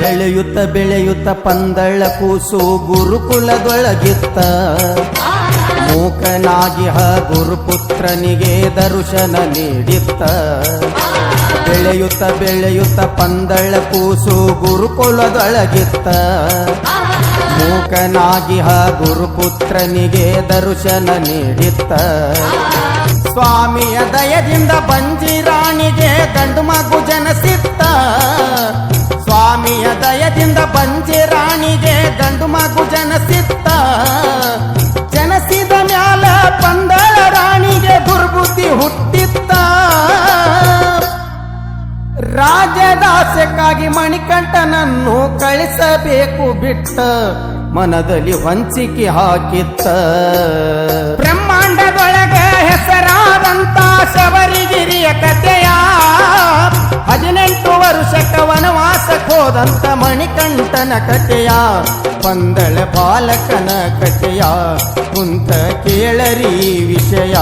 ಬೆಳೆಯುತ್ತ ಬೆಳೆಯುತ್ತ ಪಂದಳ ಕೂಸು ಗುರುಕುಲದೊಳಗಿತ್ತ ಮೂಕನಾಗಿ ಗುರುಪುತ್ರನಿಗೆ ದರ್ಶನ ನೀಡಿತ್ತ ಬೆಳೆಯುತ್ತ ಬೆಳೆಯುತ್ತ ಪಂದಳ ಕೂಸು ಗುರುಕುಲದೊಳಗಿತ್ತ ಮೂಕನಾಗಿ ಗುರುಪುತ್ರನಿಗೆ ದರ್ಶನ ನೀಡಿತ್ತ ಸ್ವಾಮಿಯ ದಯದಿಂದ ಬಂಜಿರಾಣಿಗೆ ಗಂಡು ಮಗು ಜನಸಿತ್ತ ಸ್ವಾಮಿಯ ದಯದಿಂದ ಬಂಜಿರಾಣಿಗೆ ಗಂಡು ಮಗು ಜನಸಿತ್ತ ಜನಸಿದ ಮ್ಯಾಲ ಪಂದಳ ರಾಣಿಗೆ ದುರ್ಬುದ್ಧಿ ಹುಟ್ಟಿತ್ತ ರಾಜದಾಸಕ್ಕಾಗಿ ಮಣಿಕಂಠನನ್ನು ಕಳಿಸಬೇಕು ಬಿಟ್ಟ ಮನದಲ್ಲಿ ವಂಚಿಕೆ ಹಾಕಿತ್ತ ಬ್ರಹ್ಮಾಂಡದೊಳಗ ಹೆಸರಾದಂತ ಶಬರಿಗಿರಿಯ ಕಥೆಯ 18 ವರ್ಷಕ್ಕ ವನವಾಸಕ್ಕೆ ಹೋದಂತ ಮಣಿಕಂಠನ ಕಥೆಯ ಪಂದಳ ಬಾಲಕನ ಕಥೆಯ ಕುಂತ ಕೇಳರಿ ವಿಷಯ